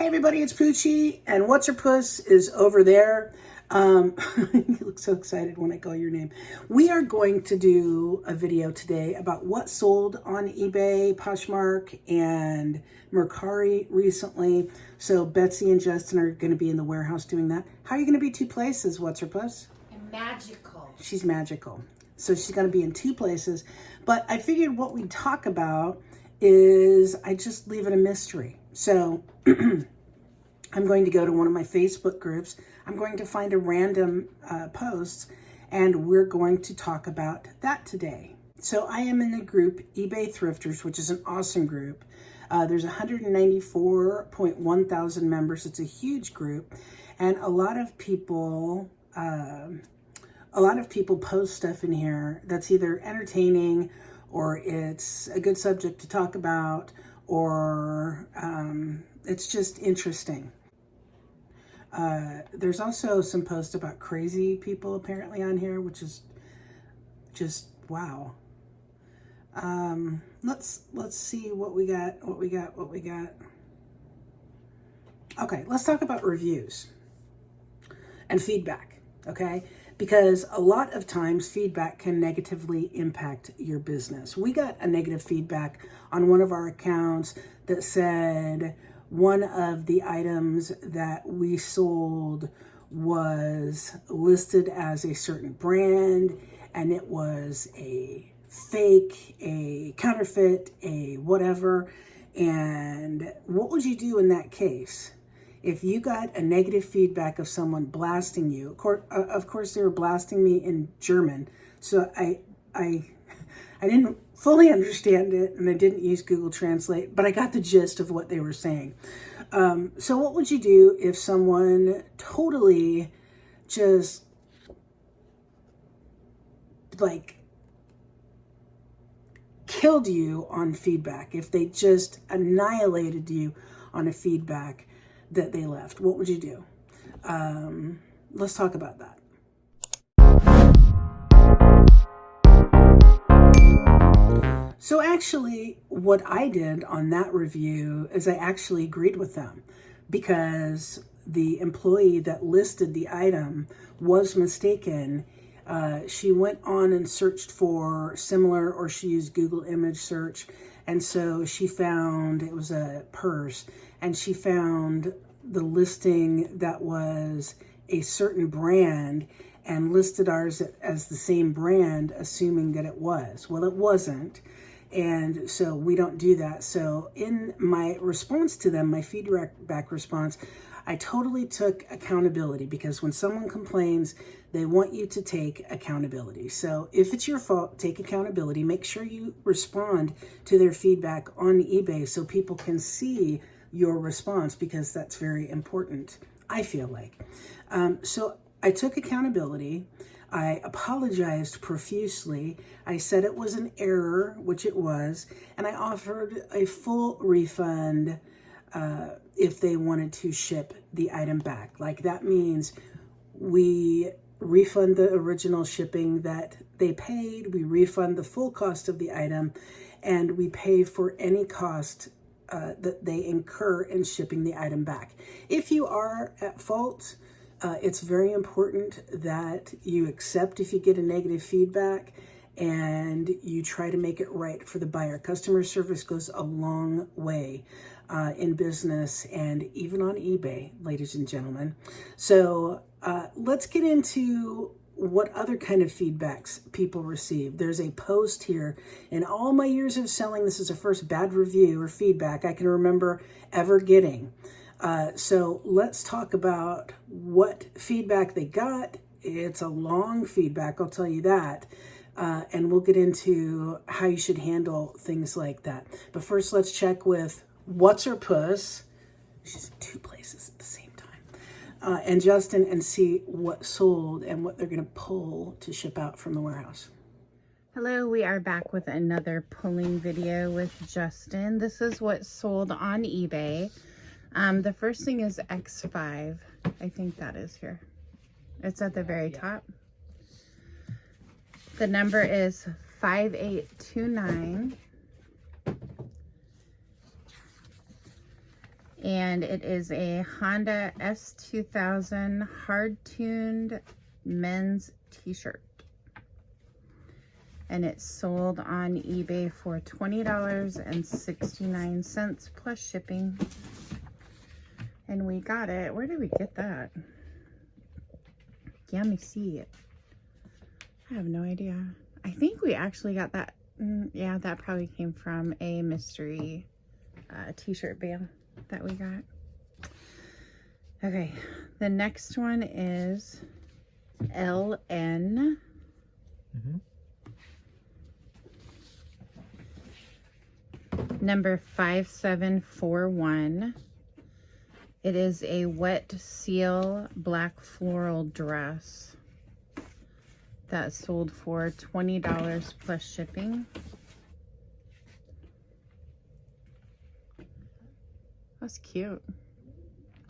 Hey everybody, it's Poochie, and What's Your Puss is over there. You look so excited when I call your name. We are going to do a video today about what sold on eBay, Poshmark, and Mercari recently. So Betsy and Justin are going to be in the warehouse doing that. How are you going to be two places, What's Her Puss? I'm magical. She's magical. So she's going to be in two places. But I figured what we'd talk about is I just leave it a mystery. So I'm going to go to one of my Facebook groups. I'm going to find a random post, and we're going to talk about that today. So I am in the group eBay Thrifters, which is an awesome group. There's 194.1 thousand members. It's a huge group, and a lot of people post stuff in here that's either entertaining, or it's a good subject to talk about, or it's just interesting. There's also some posts about crazy people apparently on here, which is just wow. Let's see what we got. Okay, let's talk about reviews and feedback, okay? Because a lot of times feedback can negatively impact your business. We got a negative feedback on one of our accounts that said one of the items that we sold was listed as a certain brand, and it was a fake, a counterfeit, a whatever. And what would you do in that case? If you got a negative feedback of someone blasting you, of course they were blasting me in German, so I didn't fully understand it, and I didn't use Google Translate, but I got the gist of what they were saying. So what would you do if someone totally just like killed you on feedback? If they just annihilated you on a feedback that they left, what would you do? Let's talk about that. So actually, what I did on that review is I actually agreed with them, because the employee that listed the item was mistaken. She went on and searched for similar, or she used Google image search, and so she found it was a purse, and she found the listing that was a certain brand and listed ours as the same brand, assuming that it was. Well, it wasn't. And so we don't do that. So in my response to them, my feedback response, I totally took accountability, because when someone complains, they want you to take accountability. So if it's your fault, take accountability. Make sure you respond to their feedback on eBay so people can see your response, because that's very important, I feel like. So I took accountability. I apologized profusely. I said it was an error, which it was, and I offered a full refund if they wanted to ship the item back. Like, that means we refund the original shipping that they paid, we refund the full cost of the item, and we pay for any cost that they incur in shipping the item back. If you are at fault, it's very important that you accept if you get a negative feedback, and you try to make it right for the buyer. Customer service goes a long way in business, and even on eBay, ladies and gentlemen. So let's get into what other kind of feedbacks people receive. There's a post here. In all my years of selling, this is the first bad review or feedback I can remember ever getting. So let's talk about what feedback they got. It's a long feedback, I'll tell you that. And we'll get into how you should handle things like that. But first, let's check with What's Her Puss. She's in two places at the same time. And Justin, and see what sold and what they're going to pull to ship out from the warehouse. Hello, we are back with another pulling video with Justin. This is what sold on eBay. The first thing is X5. I think that is here. It's at the very top. The number is 5829. And it is a Honda S2000 hard-tuned men's t-shirt. And it's sold on eBay for $20.69 plus shipping. And we got it. Where did we get that? Yeah, let me see it. I have no idea. I think we actually got that. Yeah, that probably came from a mystery t-shirt bale that we got. Okay, the next one is LN. Number 5741. It is a wet seal black floral dress that sold for $20 plus shipping. That's cute.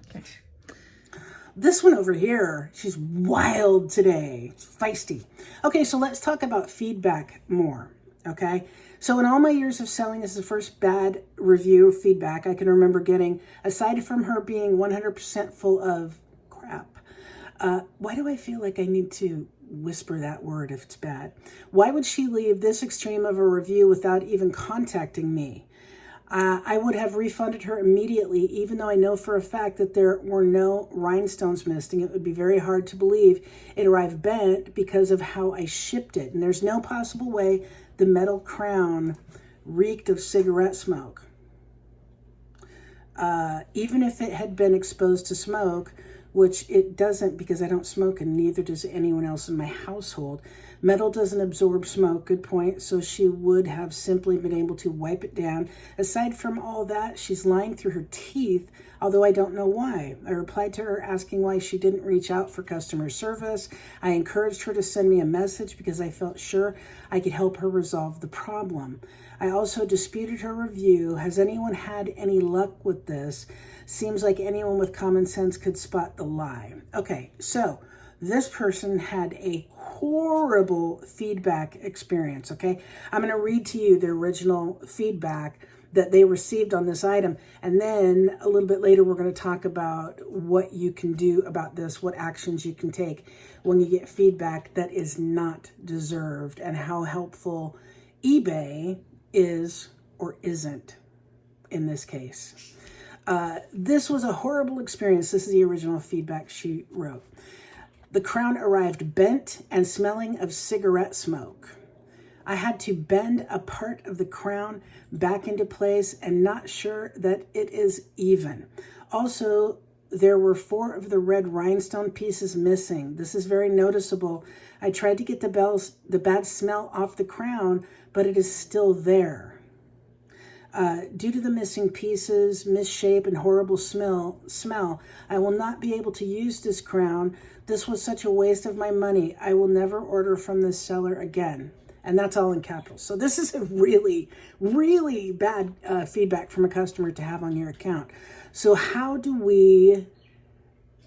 Okay. This one over here, she's wild today. It's feisty. Okay, so let's talk about feedback more, okay? So in all my years of selling, this is the first bad review feedback I can remember getting, aside from her being 100% full of crap. Why do I feel like I need to whisper that word if it's bad? Why would she leave this extreme of a review without even contacting me? I would have refunded her immediately, even though I know for a fact that there were no rhinestones missing. It would be very hard to believe it arrived bent because of how I shipped it. And there's no possible way the metal crown reeked of cigarette smoke. Even if it had been exposed to smoke, which it doesn't because I don't smoke and neither does anyone else in my household. Metal doesn't absorb smoke, good point, so she would have simply been able to wipe it down. Aside from all that, she's lying through her teeth, although I don't know why. I replied to her asking why she didn't reach out for customer service. I encouraged her to send me a message because I felt sure I could help her resolve the problem. I also disputed her review. Has anyone had any luck with this? Seems like anyone with common sense could spot the lie. Okay, so this person had a horrible feedback experience, okay? I'm going to read to you the original feedback that they received on this item, and then a little bit later we're going to talk about what you can do about this, what actions you can take when you get feedback that is not deserved, and how helpful eBay is or isn't in this case. This was a horrible experience. This is the original feedback she wrote. The crown arrived bent and smelling of cigarette smoke. I had to bend a part of the crown back into place and not sure that it is even. Also, there were 4 of the red rhinestone pieces missing. This is very noticeable. I tried to get the bad smell off the crown, but it is still there. Due to the missing pieces, misshape, and horrible smell, I will not be able to use this crown. This was such a waste of my money. I will never order from this seller again. And that's all in capitals. So this is a really, really bad feedback from a customer to have on your account. So how do we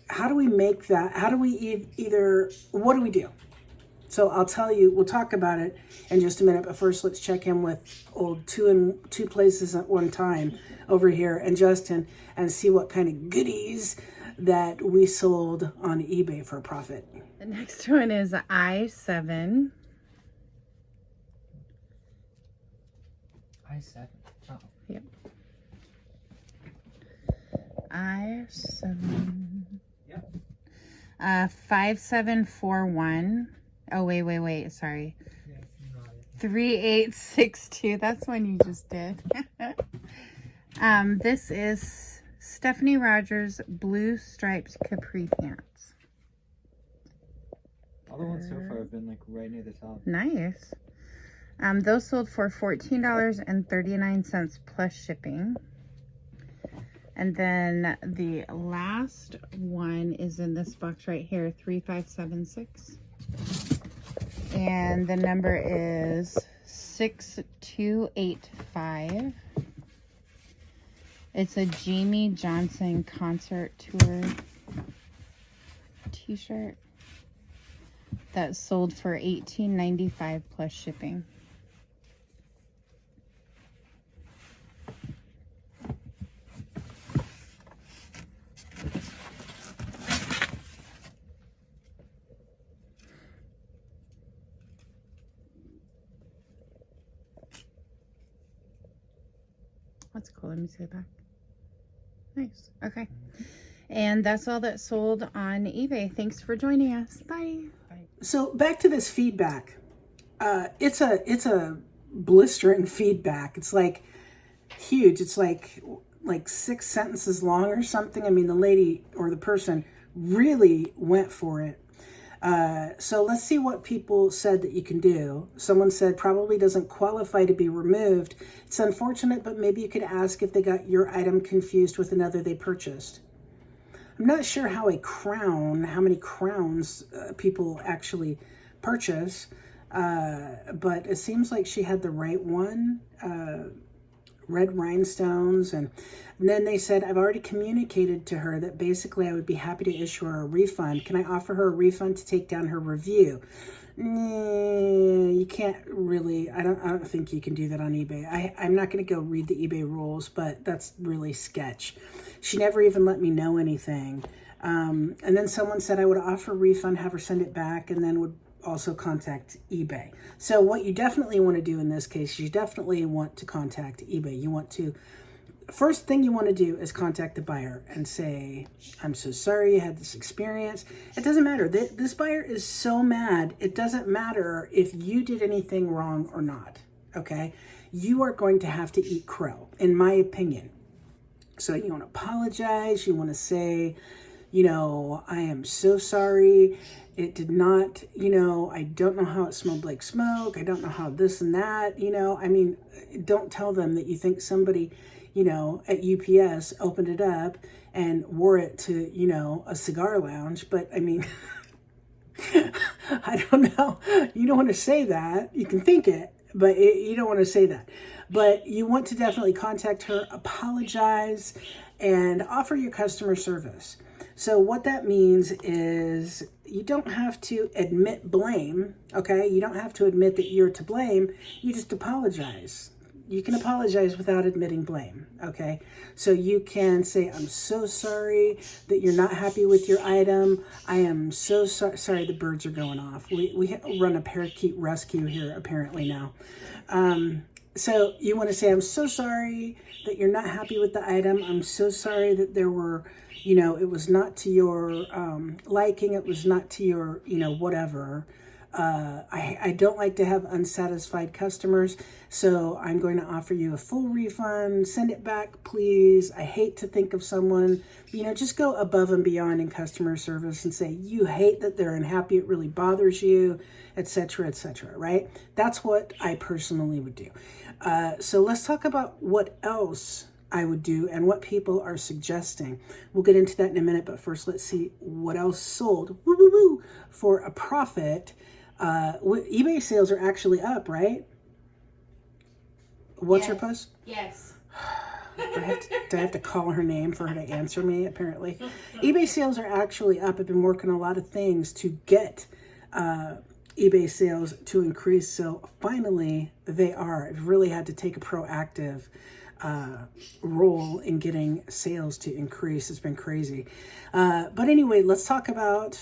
make that? How do we what do we do? So I'll tell you, we'll talk about it in just a minute, but first let's check in with old two places at one time over here and Justin and see what kind of goodies that we sold on eBay for a profit. The next one is I7. I7. Oh. Yep. I7. Yep. 5741. Oh, wait. Sorry. Yeah, 3862. That's one you just did. This is Stephanie Rogers blue striped capri pants. All the ones so far have been like right near the top. Nice. Those sold for $14.39 plus shipping. And then the last one is in this box right here, 3576. And the number is 6285. It's a Jamie Johnson concert tour t-shirt that sold for $18.95 plus shipping. That's cool. Let me see the back. Nice. Okay. And that's all that sold on eBay. Thanks for joining us. Bye. So back to this feedback. It's a blistering feedback. It's like huge. It's like 6 sentences long or something. I mean, the lady or the person really went for it. So let's see what people said that you can do. Someone said probably doesn't qualify to be removed. It's unfortunate, but maybe you could ask if they got your item confused with another they purchased. I'm not sure how many crowns people actually purchase, but it seems like she had the right one. Red rhinestones, and then they said, I've already communicated to her that basically I would be happy to issue her a refund. Can I offer her a refund to take down her review? You can't really, I don't think you can do that on eBay. I'm not going to go read the eBay rules, but that's really sketch. She never even let me know anything. And then someone said I would offer a refund, have her send it back, and then would also contact eBay. So what you definitely want to do in this case, you definitely want to contact eBay. You want to, first thing you want to do is contact the buyer and say, I'm so sorry you had this experience. It doesn't matter. This buyer is so mad. It doesn't matter if you did anything wrong or not. Okay. You are going to have to eat crow, in my opinion. So you want to apologize. You want to say, you know, I am so sorry. It did not, you know, I don't know how it smelled like smoke. I don't know how this and that, you know. I mean, don't tell them that you think somebody, you know, at UPS opened it up and wore it to, you know, a cigar lounge. But I mean, I don't know. You don't want to say that. You can think it, but you don't want to say that. But you want to definitely contact her, apologize, and offer your customer service. So what that means is you don't have to admit blame, okay? You don't have to admit that you're to blame. You just apologize. You can apologize without admitting blame, okay? So you can say, I'm so sorry that you're not happy with your item. I am so sorry the birds are going off. We run a parakeet rescue here apparently now. So you want to say, I'm so sorry that you're not happy with the item. I'm so sorry that there were, you know, it was not to your liking. It was not to your, you know, whatever. I don't like to have unsatisfied customers, so I'm going to offer you a full refund. Send it back, please. I hate to think of someone, you know, just go above and beyond in customer service and say, you hate that they're unhappy. It really bothers you, etc., right? That's what I personally would do. So let's talk about what else I would do and what people are suggesting. We'll get into that in a minute, but first let's see what else sold for a profit. eBay sales are actually up, right? What's her post? Yes. Do I have to call her name for her to answer me, apparently? eBay sales are actually up. I've been working a lot of things to get eBay sales to increase. So finally, they are. I've really had to take a proactive role in getting sales to increase. It's been crazy. But anyway, let's talk about,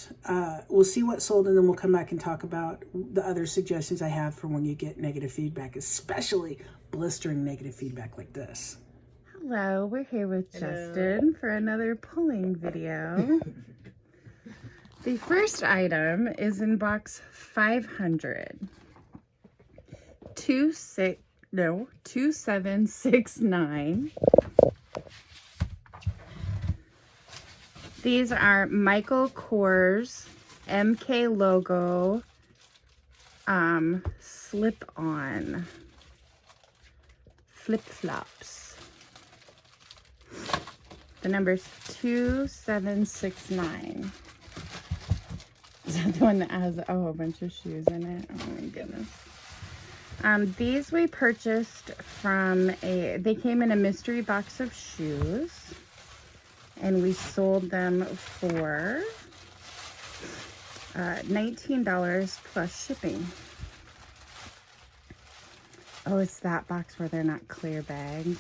we'll see what sold, and then we'll come back and talk about the other suggestions I have for when you get negative feedback, especially blistering negative feedback like this. Hello, we're here with Justin for another pulling video. The first item is in box 500. 2769. These are Michael Kors MK logo slip-on flip-flops. The number's 2769. Is that the one that has a whole bunch of shoes in it? Oh my goodness. These we purchased from they came in a mystery box of shoes, and we sold them for $19 plus shipping. Oh, it's that box where they're not clear bags.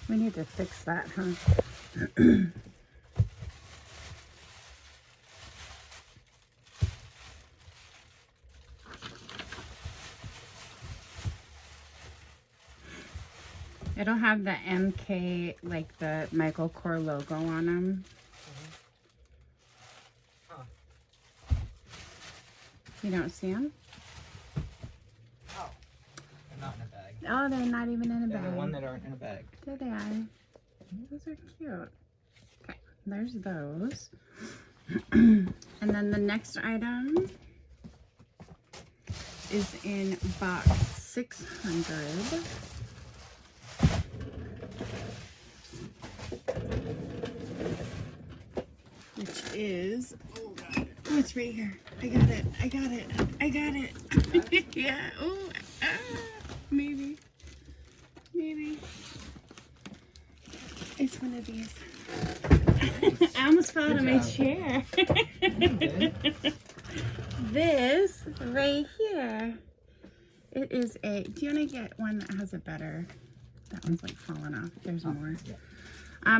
We need to fix that, huh? It'll have the MK, like the Michael Kors logo on them. Huh. You don't see them? Oh. They're not in a bag. Oh, they're not even in a They're bag. the one that aren't in a bag. There they are. Those are cute. Okay, there's those. And then the next item is in box 600. Which is, oh God, oh, it's right here. I got it. Yeah, oh, maybe. It's one of these. I almost fell out of my chair. This right here. It is a, do you want to get one that has a better, that one's like falling off. There's more. Yeah.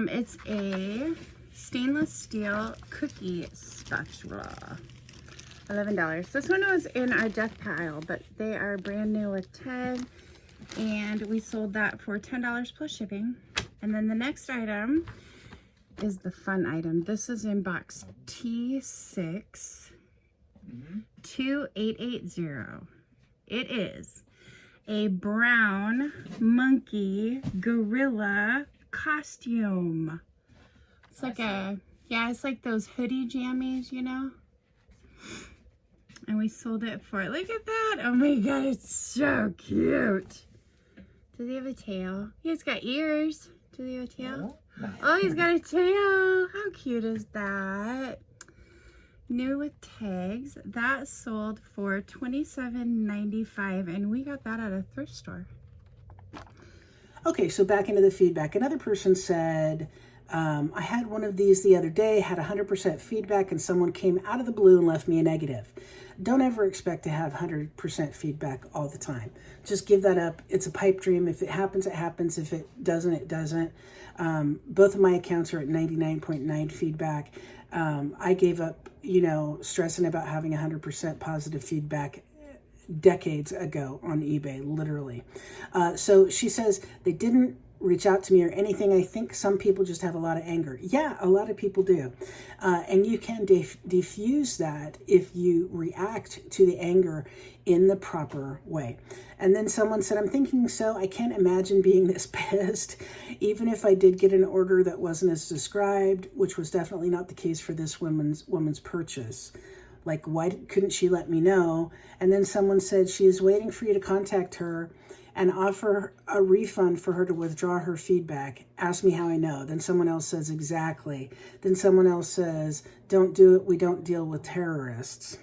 It's a stainless steel cookie spatula. $11. This one was in our death pile, but they are brand new with tag, and we sold that for $10 plus shipping. And then the next item is the fun item. This is in box T6 2880. It is a brown monkey gorilla costume. It's like a, yeah, it's like those hoodie jammies, you know? And we sold it for, look at that. Oh my God, it's so cute. Does he have a tail? He's got ears. Does he have a tail? No. Oh, he's got a tail. How cute is that? New with tags. That sold for $27.95, and we got that at a thrift store. Okay, so back into the feedback. Another person said, I had one of these the other day, had 100% feedback, and someone came out of the blue and left me a negative. Don't ever expect to have 100% feedback all the time. Just give that up. It's a pipe dream. If it happens, it happens. If it doesn't, it doesn't. Both of my accounts are at 99.9 feedback. I gave up, stressing about having 100% positive feedback decades ago on eBay, literally. So she says they didn't reach out to me or anything. I think some people just have a lot of anger. Yeah, a lot of people do. And you can diffuse that if you react to the anger in the proper way. And then someone said, I'm thinking so. I can't imagine being this pissed, even if I did get an order that wasn't as described, which was definitely not the case for this woman's purchase. Like, why couldn't she let me know? And then someone said she is waiting for you to contact her and offer a refund for her to withdraw her feedback. Ask me how I know. Then someone else says, exactly. Then someone else says, don't do it. We don't deal with terrorists.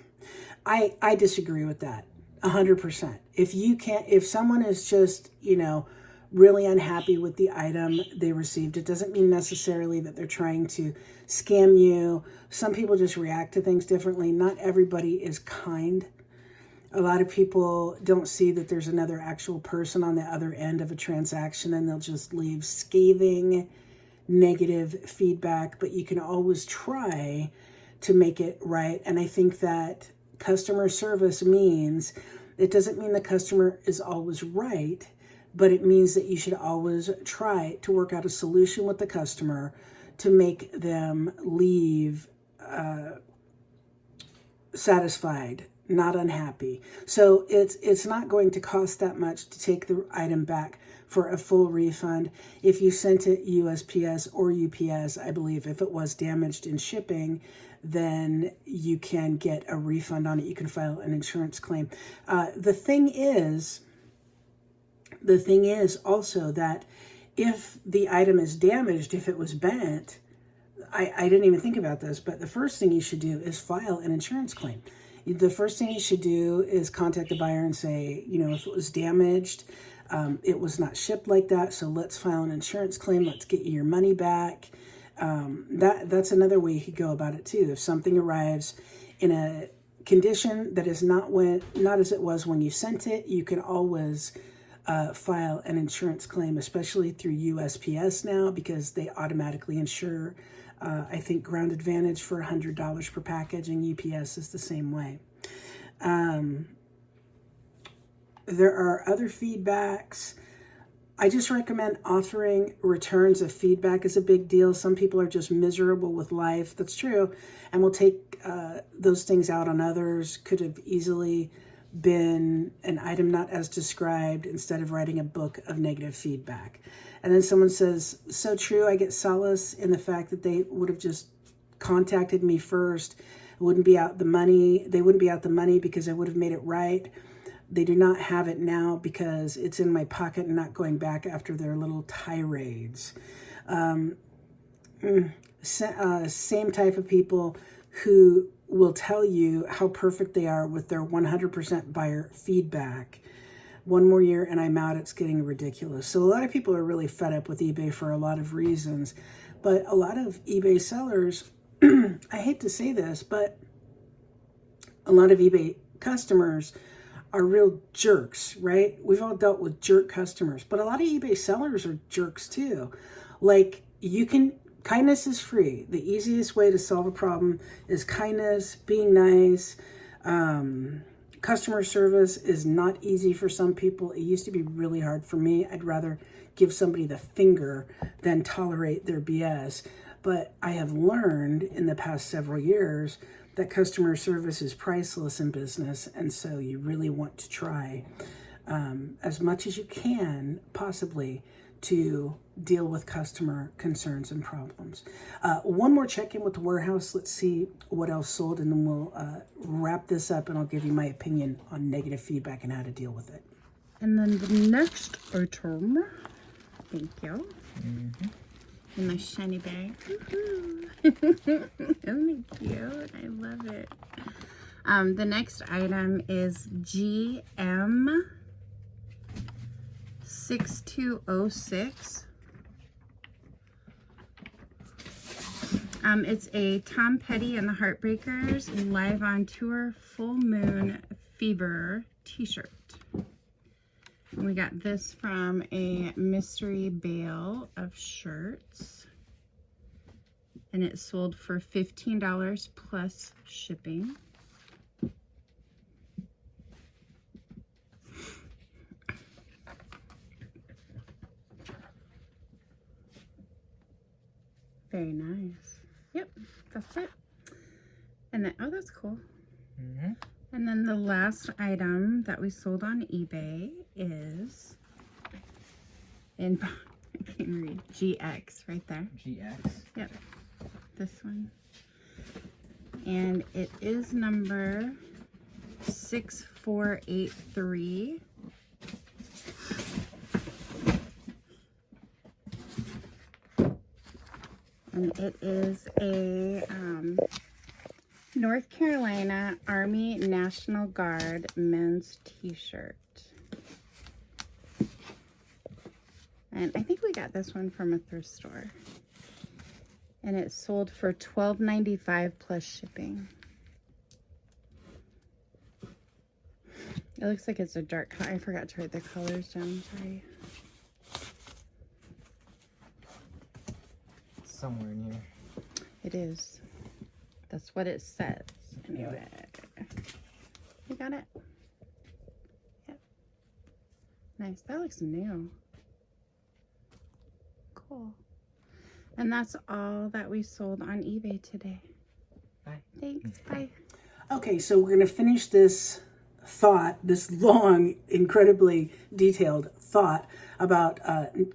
I disagree with that 100%. If someone is just, really unhappy with the item they received, it doesn't mean necessarily that they're trying to scam you. Some people just react to things differently. Not everybody is kind. A lot of people don't see that there's another actual person on the other end of a transaction, and they'll just leave scathing, negative feedback, but you can always try to make it right. And I think that customer service it doesn't mean the customer is always right, but it means that you should always try to work out a solution with the customer to make them leave satisfied, not unhappy. So it's not going to cost that much to take the item back for a full refund. If you sent it USPS or UPS, I believe if it was damaged in shipping, then you can get a refund on it. You can file an insurance claim. The thing is also that if the item is damaged, if it was bent, I didn't even think about this, but the first thing you should do is file an insurance claim. The first thing you should do is contact the buyer and say, if it was damaged, it was not shipped like that, so let's file an insurance claim. Let's get you your money back. That's another way you could go about it too. If something arrives in a condition that is not as it was when you sent it, you can always file an insurance claim, especially through USPS now, because they automatically insure, I think, Ground Advantage for $100 per package, and UPS is the same way. There are other feedbacks. I just recommend offering returns of feedback is a big deal. Some people are just miserable with life. That's true. And will take those things out on others. Could have easily been an item not as described instead of writing a book of negative feedback. And then someone says, so true, I get solace in the fact that they would have just contacted me first. It wouldn't be out the money. They wouldn't be out the money because I would have made it right. They do not have it now because it's in my pocket and not going back after their little tirades. Same type of people who will tell you how perfect they are with their 100% buyer feedback. One more year and I'm out. It's getting ridiculous. So a lot of people are really fed up with eBay for a lot of reasons. But a lot of eBay sellers, I hate to say this, but a lot of eBay customers are real jerks, right? We've all dealt with jerk customers, but a lot of eBay sellers are jerks too. Like, kindness is free. The easiest way to solve a problem is kindness, being nice. Customer service is not easy for some people. It used to be really hard for me. I'd rather give somebody the finger than tolerate their BS. But I have learned in the past several years that customer service is priceless in business, and so you really want to try as much as you can, possibly, to deal with customer concerns and problems. One more check-in with the warehouse. Let's see what else sold, and then we'll wrap this up, and I'll give you my opinion on negative feedback and how to deal with it. And then the next item, thank you. In my shiny bag. Isn't it cute? I love it. The next item is GM 6206. It's a Tom Petty and the Heartbreakers Live on Tour Full Moon Fever t-shirt. We got this from a mystery bale of shirts, and it sold for $15 plus shipping. Very nice. Yep, that's it. And then, oh, that's cool. And then the last item that we sold on eBay is in, I can't read, GX right there. GX? Yep, this one. And it is number 6483. And it is a North Carolina Army National Guard men's t-shirt. And I think we got this one from a thrift store. And it sold for $12.95 plus shipping. It looks like it's a dark color. I forgot to write the colors down, sorry. Somewhere in here. It is. That's what it says. Anyway. You got it? Yep. Nice. That looks new. Cool. And that's all that we sold on eBay today. Bye. Thanks. Bye. Okay, so we're going to finish this thought, this long, incredibly detailed thought about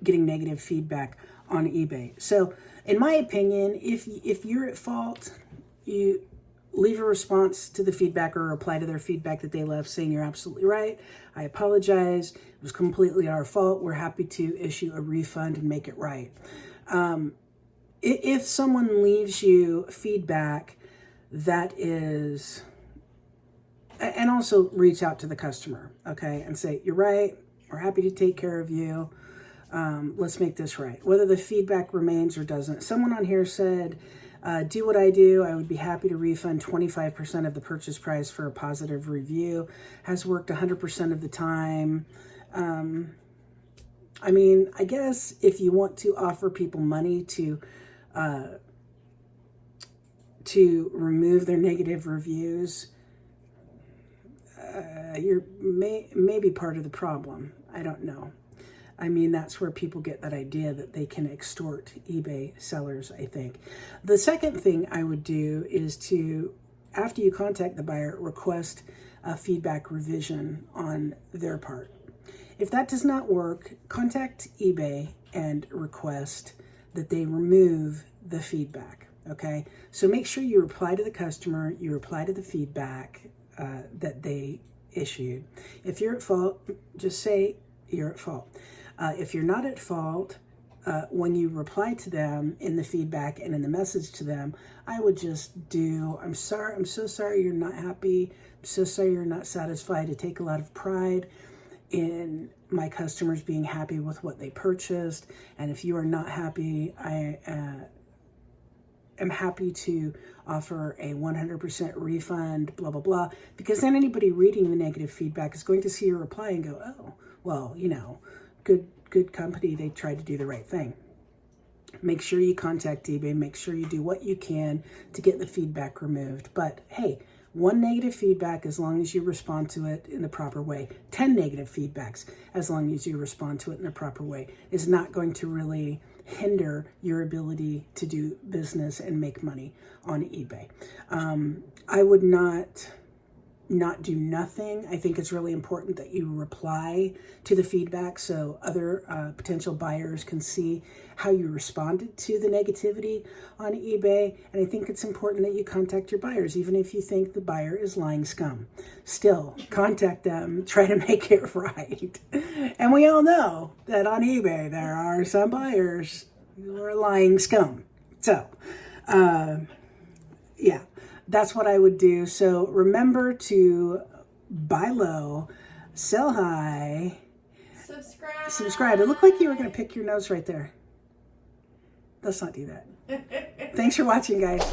getting negative feedback on eBay. So, in my opinion, if you're at fault, you leave a response to the feedback or reply to their feedback that they left saying you're absolutely right. I apologize. It was completely our fault. We're happy to issue a refund and make it right. If someone leaves you feedback that is, and also reach out to the customer, okay, and say, you're right. We're happy to take care of you. Let's make this right. Whether the feedback remains or doesn't. Someone on here said, do what I do. I would be happy to refund 25% of the purchase price for a positive review. Has worked 100% of the time. I mean, I guess if you want to offer people money to remove their negative reviews, you're maybe part of the problem. I don't know. I mean, that's where people get that idea that they can extort eBay sellers, I think. The second thing I would do is to, after you contact the buyer, request a feedback revision on their part. If that does not work, contact eBay and request that they remove the feedback, okay? So make sure you reply to the customer, you reply to the feedback that they issued. If you're at fault, just say you're at fault. If you're not at fault, when you reply to them in the feedback and in the message to them, I would just do, I'm sorry, I'm so sorry you're not happy. I'm so sorry you're not satisfied. I take a lot of pride in my customers being happy with what they purchased. And if you are not happy, I am happy to offer a 100% refund, blah, blah, blah. Because then anybody reading the negative feedback is going to see your reply and go, oh, well, you know, good company, they tried to do the right thing. Make sure you contact eBay. Make sure you do what you can to get the feedback removed. But hey, one negative feedback, as long as you respond to it in the proper way, 10 negative feedbacks, as long as you respond to it in the proper way, is not going to really hinder your ability to do business and make money on eBay. I would not do nothing. I think it's really important that you reply to the feedback so other potential buyers can see how you responded to the negativity on eBay. And I think it's important that you contact your buyers, even if you think the buyer is lying scum. Still, contact them, try to make it right. And we all know that on eBay, there are some buyers who are lying scum. So, yeah. That's what I would do. So remember to buy low, sell high, subscribe. It looked like you were going to pick your nose right there. Let's not do that. Thanks for watching, guys.